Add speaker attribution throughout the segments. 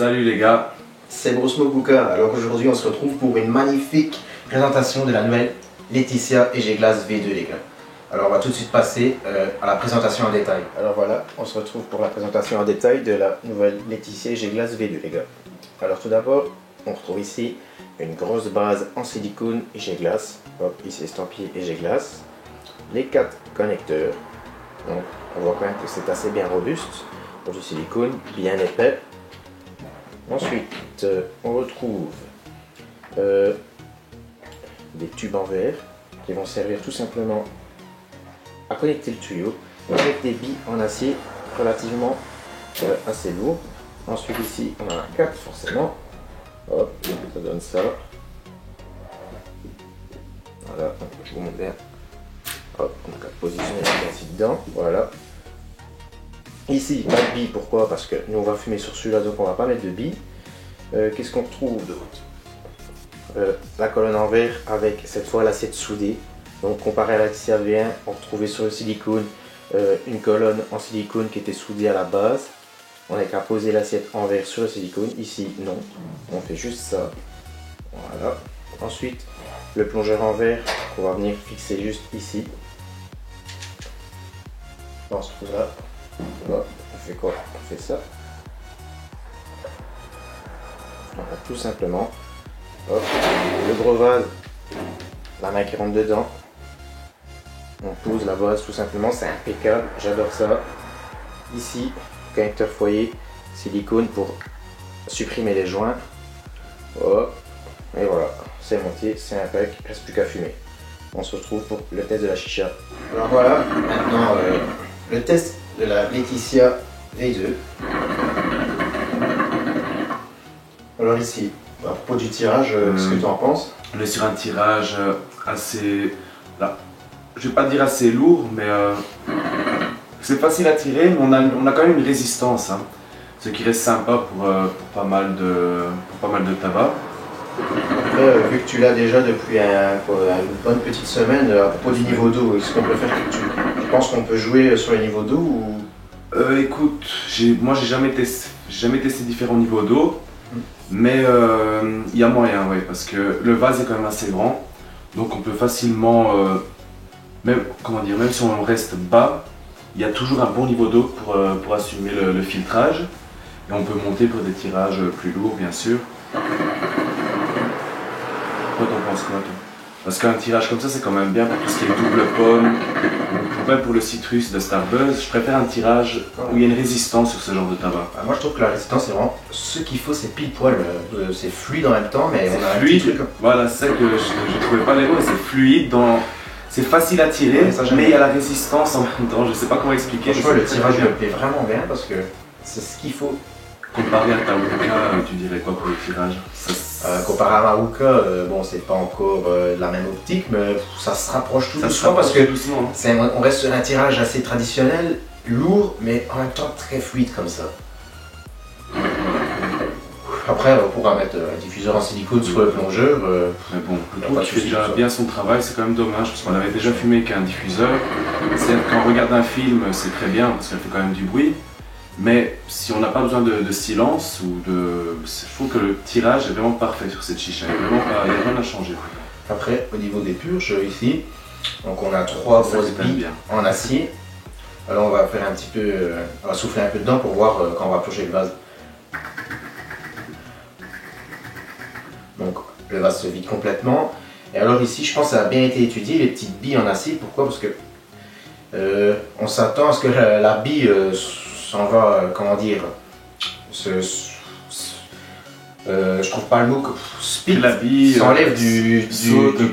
Speaker 1: Salut les gars.
Speaker 2: C'est Bruce Mokuka. Alors aujourd'hui on se retrouve pour une magnifique présentation de la nouvelle Laetitia EG Glass V2 les gars. Alors on va tout de suite passer à la présentation en détail. Alors voilà, on se retrouve pour la présentation en détail de la nouvelle Laetitia EG Glass V2 les gars. Alors tout d'abord, on retrouve ici une grosse base en silicone EG Glass. Hop, ici estampillé EG Glass. Les 4 connecteurs. Donc on voit quand même que c'est assez bien robuste. Pour du silicone bien épais. Ensuite, on retrouve des tubes en verre qui vont servir tout simplement à connecter le tuyau avec des billes en acier relativement assez lourds. Ensuite ici, on en a 4 forcément. Hop, ça donne ça. Voilà, je vous montre bien. Hop, on a qu'à positionner la ici dedans. Voilà. Ici, pas de billes, pourquoi? Parce que nous on va fumer sur celui-là, donc on va pas mettre de billes. Qu'est-ce qu'on trouve d'autre? La colonne en verre avec cette fois l'assiette soudée. Donc comparé à la V1, on retrouvait sur le silicone une colonne en silicone qui était soudée à la base. On n'a qu'à poser l'assiette en verre sur le silicone. Ici, non. On fait juste ça. Voilà. Ensuite, le plongeur en verre qu'on va venir fixer juste ici. On se trouve là. Hop, on fait quoi? On fait ça. Voilà, tout simplement. Hop, le gros vase, la main qui rentre dedans. On pose la base tout simplement, c'est impeccable, j'adore ça. Ici, connecteur foyer, silicone pour supprimer les joints. Hop, et voilà, c'est monté, c'est impec, il ne reste plus qu'à fumer. On se retrouve pour le test de la chicha. Alors voilà, maintenant le test de la Laetitia V2. Alors ici, à propos du tirage, qu'est-ce que tu en penses?
Speaker 1: On est sur un tirage assez... Là, je vais pas dire assez lourd, mais c'est facile à tirer, mais on a quand même une résistance. Hein, ce qui reste sympa pour pas mal de tabac.
Speaker 2: Après, vu que tu l'as déjà depuis une bonne petite semaine, à propos du niveau d'eau, est-ce qu'on peut faire que tu penses qu'on peut jouer sur les niveaux d'eau ou...
Speaker 1: Écoute, moi j'ai jamais testé différents niveaux d'eau, mais il y a moyen, ouais, parce que le vase est quand même assez grand, donc on peut facilement, même si on reste bas, il y a toujours un bon niveau d'eau pour assumer le filtrage, et on peut monter pour des tirages plus lourds, bien sûr. Toi, t'en penses quoi, toi? Parce qu'un tirage comme ça, c'est quand même bien pour tout ce qui est double pomme, ou même pour le citrus de Starbuzz. Je préfère un tirage où il y a une résistance sur ce genre de tabac.
Speaker 2: Moi, je trouve que la résistance, c'est vraiment ce qu'il faut, c'est pile poil. C'est fluide en même temps, mais on a
Speaker 1: fluide.
Speaker 2: Un petit truc.
Speaker 1: Voilà, c'est ça que je trouvais pas les mots, c'est fluide, c'est facile à tirer, mais il y a la résistance en même temps. Je sais pas comment expliquer.
Speaker 2: Franchement, le tirage me plaît vraiment bien parce que c'est ce qu'il faut.
Speaker 1: Comparé à ta Wooka, tu dirais quoi pour le tirage?
Speaker 2: Comparé à ma Wooka, bon, c'est pas encore la même optique, mais ça se rapproche tout doucement parce que on reste sur un tirage assez traditionnel, lourd, mais en même temps très fluide comme ça. Après, on pourra mettre un diffuseur en silicone sur le plongeur.
Speaker 1: Mais bon, le trou qui fait déjà bien son travail, c'est quand même dommage parce qu'on avait déjà fumé qu'un diffuseur. Quand on regarde un film, c'est très bien parce qu'elle fait quand même du bruit. Mais si on n'a pas besoin de silence je trouve que le tirage est vraiment parfait sur cette chicha. Il n'y a rien à changer.
Speaker 2: Après, au niveau des purges, ici, donc on a 3 grosses billes en acier. Alors on va faire un petit peu, on va souffler un peu dedans pour voir quand on va plonger le vase. Donc le vase se vide complètement. Et alors ici, je pense que ça a bien été étudié, les petites billes en acier. Pourquoi? Parce que on s'attend à ce que la bille s'en va, comment dire, je trouve pas le mot,
Speaker 1: la bille
Speaker 2: s'enlève du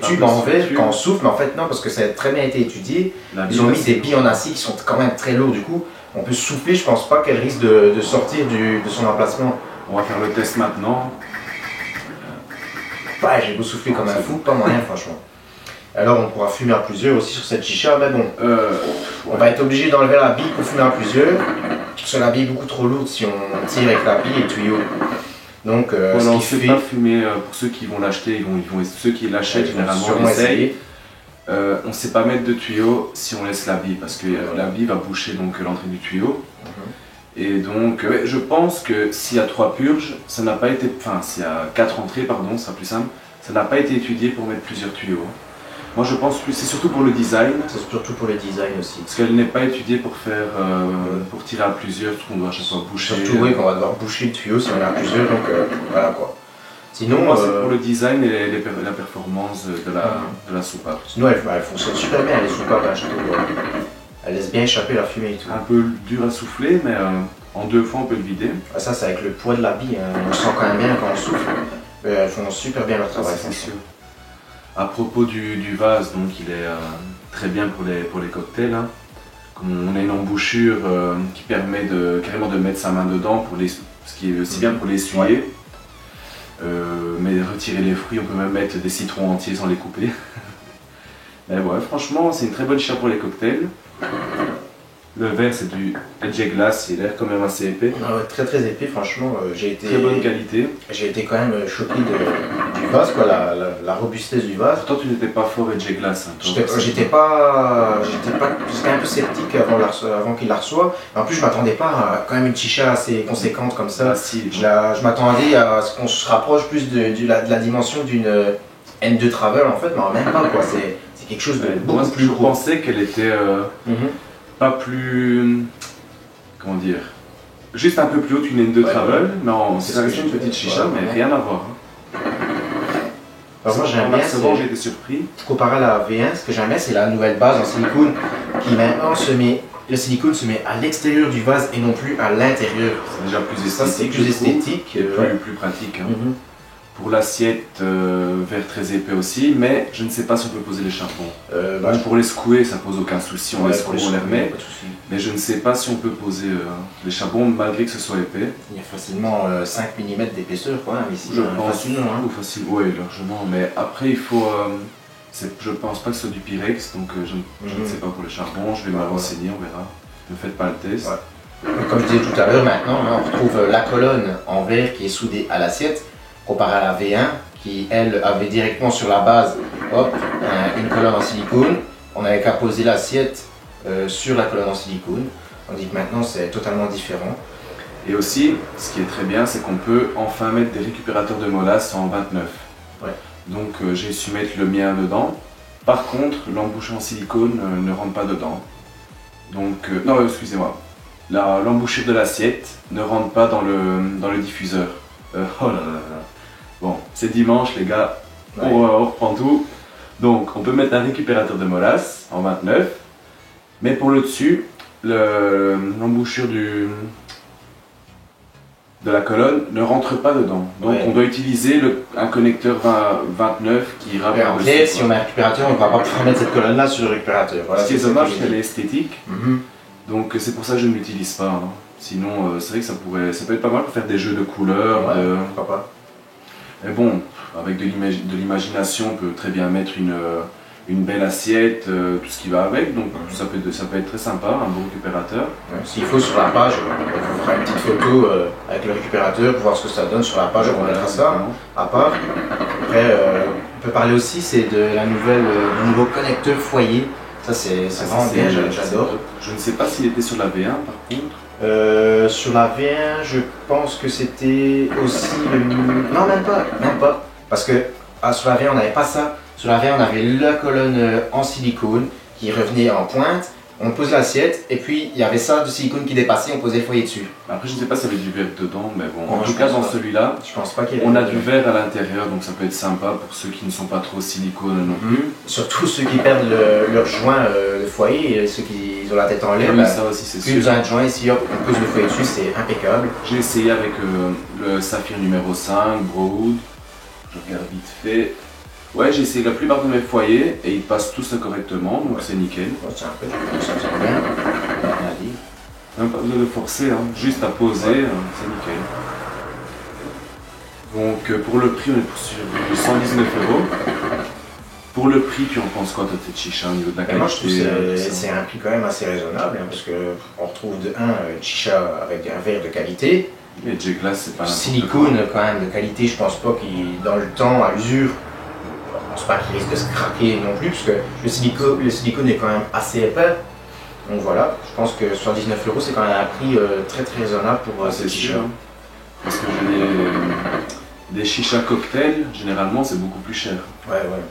Speaker 2: tube en verre quand on souffle, mais en fait non, parce que ça a très bien été étudié. Ils ont mis des billes en acier qui sont quand même très lourds, du coup on peut souffler, je pense pas qu'elle risque de sortir de son emplacement.
Speaker 1: On va faire le test maintenant.
Speaker 2: Ouais, j'ai beau souffler comme un fou, pas moyen franchement. Alors on pourra fumer à plusieurs aussi sur cette chicha, mais bon, on va être obligé d'enlever la bille pour fumer à plusieurs, parce que la bille est beaucoup trop lourde si on tire avec la bille et le tuyau. Donc,
Speaker 1: on ne fait pas fumer pour ceux qui vont l'acheter, ceux qui l'achètent généralement essayent. On ne sait pas mettre de tuyau si on laisse la bille, parce que la bille va boucher donc l'entrée du tuyau. Et donc, ouais, je pense que s'il y a 3 purges, ça n'a pas été. Enfin, s'il y a 4 entrées, pardon, ce sera plus simple, ça n'a pas été étudié pour mettre plusieurs tuyaux. Moi, je pense que c'est surtout pour le design.
Speaker 2: C'est surtout pour le design aussi.
Speaker 1: Parce qu'elle n'est pas étudiée pour faire, pour tirer à plusieurs, parce qu'on doit à chaque fois boucher.
Speaker 2: Surtout, oui, qu'on va devoir boucher le tuyau si on est à plusieurs, donc voilà quoi. Sinon,
Speaker 1: moi, c'est pour le design et la performance de la soupape.
Speaker 2: Sinon, elle fonctionne super bien, les soupapes, hein, je trouve. Elle laisse bien échapper la fumée et tout.
Speaker 1: Un peu dur à souffler, mais en 2 fois, on peut le vider.
Speaker 2: Ah, ça, c'est avec le poids de la bille, hein. On sent quand même bien quand on souffle. Elles font super bien leur travail.
Speaker 1: C'est sûr. À propos du vase, donc il est très bien pour les cocktails. Hein. On a une embouchure qui permet carrément de mettre sa main dedans, ce qui est aussi bien pour l'essuyer. Mais retirer les fruits, on peut même mettre des citrons entiers sans les couper. Mais ouais, franchement, c'est une très bonne chicha pour les cocktails. Le verre, c'est du Edge Glass, il a l'air quand même assez épais.
Speaker 2: Ah ouais, très très épais, franchement. J'ai été...
Speaker 1: Très bonne qualité.
Speaker 2: J'ai été quand même choqué du vase, quoi, la robustesse du vase.
Speaker 1: Pourtant, tu n'étais pas fort Edge Glass. Hein,
Speaker 2: j'étais un peu sceptique avant qu'il la reçoive. En plus, je m'attendais pas à quand même une chicha assez conséquente comme ça.
Speaker 1: Ah, si,
Speaker 2: je m'attendais à ce qu'on se rapproche plus de la dimension d'une N2 Travel en fait, mais même pas quoi. C'est quelque chose de beaucoup plus
Speaker 1: gros. Je
Speaker 2: gros.
Speaker 1: pensais qu'elle était pas plus. Comment dire? Juste un peu plus haute qu'une N2 Travel. Non, c'est une petite chicha, mais rien à voir.
Speaker 2: Alors moi j'aime bien,
Speaker 1: j'ai été surpris.
Speaker 2: Comparé à la V1, ce que j'aime bien c'est la nouvelle base en silicone qui maintenant le silicone se met à l'extérieur du vase et non plus à l'intérieur.
Speaker 1: C'est déjà plus esthétique.
Speaker 2: C'est plus esthétique.
Speaker 1: Et plus pratique. Hein. Pour l'assiette, verre très épais aussi, mais je ne sais pas si on peut poser les charbons. Pour les secouer, ça pose aucun souci, on les remet. Mais je ne sais pas si on peut poser les charbons malgré que ce soit épais.
Speaker 2: Il y a facilement 5 mm d'épaisseur quoi, ici.
Speaker 1: Je pense facilement, hein. Ou facile, oui, largement. Mais après, il faut. Je pense pas que ce soit du Pyrex, donc je ne sais pas pour les charbons, je vais me renseigner, on verra. Ne faites pas le test.
Speaker 2: Comme je disais tout à l'heure, maintenant, on retrouve la colonne en verre qui est soudée à l'assiette. Comparé à la V1 qui elle avait directement sur la base une colonne en silicone, on n'avait qu'à poser l'assiette sur la colonne en silicone, tandis que maintenant c'est totalement différent.
Speaker 1: Et aussi, ce qui est très bien, c'est qu'on peut enfin mettre des récupérateurs de molasse en 29.
Speaker 2: Ouais.
Speaker 1: Donc j'ai su mettre le mien dedans. Par contre, l'embouchure en silicone ne rentre pas dedans. Donc, non, excusez-moi. L'embouchure de l'assiette ne rentre pas dans le diffuseur. Oh là là là. Bon, c'est dimanche les gars, on reprend tout. Donc on peut mettre un récupérateur de molasse en 29, mais pour le dessus, l'embouchure de la colonne ne rentre pas dedans. Donc on doit utiliser un connecteur 29 qui ira vers le dessus.
Speaker 2: Si on met un récupérateur, on ne va pas pouvoir mettre cette colonne là sur le récupérateur. Voilà,
Speaker 1: ce qui est dommage, c'est qu'elle est esthétique. Donc c'est pour ça que je ne l'utilise pas. Hein. Sinon, c'est vrai que ça peut être pas mal pour faire des jeux de couleurs.
Speaker 2: Pourquoi pas.
Speaker 1: Mais bon, avec de l'imagination, on peut très bien mettre une belle assiette, tout ce qui va avec, donc ça peut être très sympa, un bon récupérateur.
Speaker 2: S'il faut sur la page, on fera une petite photo avec le récupérateur pour voir ce que ça donne sur la page, on mettra ça à part. Après, on peut parler aussi, c'est du nouveau connecteur foyer. Ça c'est vraiment bien, j'adore.
Speaker 1: Je ne sais pas s'il était sur la V1 par contre.
Speaker 2: Sur la V1, je pense que c'était aussi le... Non, même pas. Parce que sur la V1, on n'avait pas ça. Sur la V1, on avait la colonne en silicone qui revenait en pointe. On pose l'assiette et puis il y avait ça de silicone qui dépassait, on posait le foyer dessus.
Speaker 1: Après, je ne sais pas s'il y avait du verre dedans, mais bon. En tout cas, dans celui-là,
Speaker 2: je pense pas qu'il y
Speaker 1: on a du verre à l'intérieur, donc ça peut être sympa pour ceux qui ne sont pas trop silicone non plus.
Speaker 2: Surtout ceux qui perdent leur joint de foyer et ceux qui ont la tête en l'air.
Speaker 1: Oui, ça aussi, c'est sûr.
Speaker 2: Plus un joint ici, hop, on pose le foyer dessus, c'est impeccable.
Speaker 1: J'ai essayé avec le Saphir numéro 5, Broad. Je regarde vite fait. Ouais, j'ai essayé la plupart de mes foyers et ils passent tous correctement, donc c'est nickel.
Speaker 2: C'est un peu, ça me semble bien.
Speaker 1: Même pas besoin de forcer, hein. Juste à poser, c'est nickel. Donc pour le prix, on est sur 119 €. Pour le prix, tu en penses quoi, toi, tes chicha au niveau de la qualité?
Speaker 2: Moi, je trouve que c'est un prix quand même assez raisonnable, hein, parce qu'on retrouve de une chicha avec un verre de qualité.
Speaker 1: Et J-Glass, c'est pas
Speaker 2: silicone quand même de qualité, je pense pas qu'il, dans le temps, à l'usure, je pense pas qu'il risque de se craquer non plus, parce que le silicone est quand même assez épais. Donc voilà, je pense que 79 € c'est quand même un prix très très raisonnable pour
Speaker 1: C'est
Speaker 2: cette
Speaker 1: sûr.
Speaker 2: chicha.
Speaker 1: Parce que des chichas cocktails, généralement, c'est beaucoup plus cher.
Speaker 2: Ouais, ouais.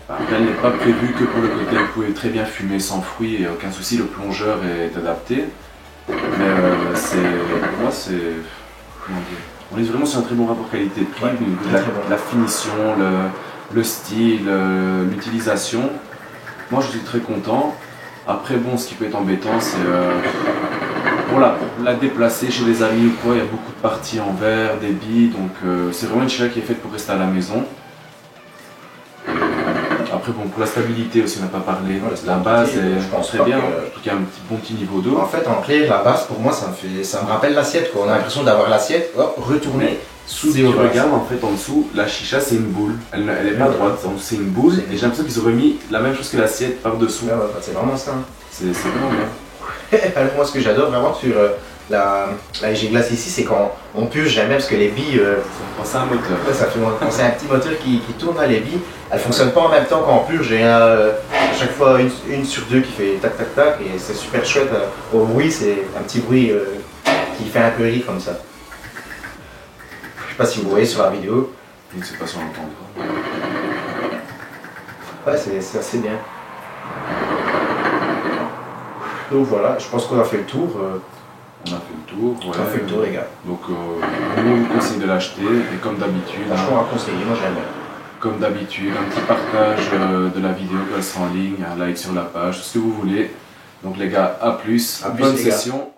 Speaker 1: Après, elle n'est pas prévue que pour le cocktail. Vous pouvez très bien fumer sans fruits et aucun souci, le plongeur est adapté. Mais pour moi, c'est. Comment dire, on est vraiment sur un très bon rapport qualité-prix,
Speaker 2: Ouais,
Speaker 1: au niveau de
Speaker 2: très, très bon.
Speaker 1: la finition, le style, l'utilisation. Moi, je suis très content. Après, bon, ce qui peut être embêtant, c'est pour la déplacer chez des amis ou quoi. Il y a beaucoup de parties en verre, des billes, donc c'est vraiment une chicha qui est faite pour rester à la maison. Après, bon, pour la stabilité aussi, on n'a pas parlé.
Speaker 2: Ouais,
Speaker 1: La base
Speaker 2: je pense
Speaker 1: est très
Speaker 2: pas
Speaker 1: bien,
Speaker 2: que-
Speaker 1: surtout qu'il y a un bon petit niveau d'eau.
Speaker 2: En fait, en clair, la base pour moi, ça me rappelle l'assiette, quoi. On a l'impression d'avoir l'assiette, hop, retournée sous
Speaker 1: Si
Speaker 2: des
Speaker 1: tu
Speaker 2: ovaires.
Speaker 1: regardes en fait en dessous, la chicha c'est une boule. Elle n'est pas
Speaker 2: Ouais.
Speaker 1: droite, donc c'est une boule. Et j'ai l'impression qu'ils auraient mis la même chose que l'assiette par-dessous.
Speaker 2: Ouais, ouais, c'est vraiment ça. Hein.
Speaker 1: C'est vraiment bien.
Speaker 2: Alors moi, ce que j'adore vraiment sur la EG Glace ici, c'est quand on purge, j'aime bien parce que les billes,
Speaker 1: C'est un moteur.
Speaker 2: ouais, ça fait penser à un petit moteur qui tourne là, les billes. Elles fonctionnent pas en même temps quand on purge. Il y a à chaque fois une sur deux qui fait tac tac tac et c'est super chouette. Au bruit, c'est un petit bruit qui fait un peu rire comme ça. Je sais pas si vous voyez sur la vidéo.
Speaker 1: Je ne sais pas si on l'entendra.
Speaker 2: Ouais, c'est assez bien. Donc voilà, je pense qu'on a fait le tour.
Speaker 1: On a fait le tour.
Speaker 2: On a fait le tour, les gars.
Speaker 1: Donc nous on vous conseille de l'acheter. Et comme d'habitude,
Speaker 2: Franchement, à conseiller, moi j'aime bien.
Speaker 1: comme d'habitude, un petit partage de la vidéo quand elle sera en ligne, un like sur la page, tout ce que vous voulez. Donc les gars, à plus,
Speaker 2: À plus,
Speaker 1: bonne
Speaker 2: les gars.
Speaker 1: session.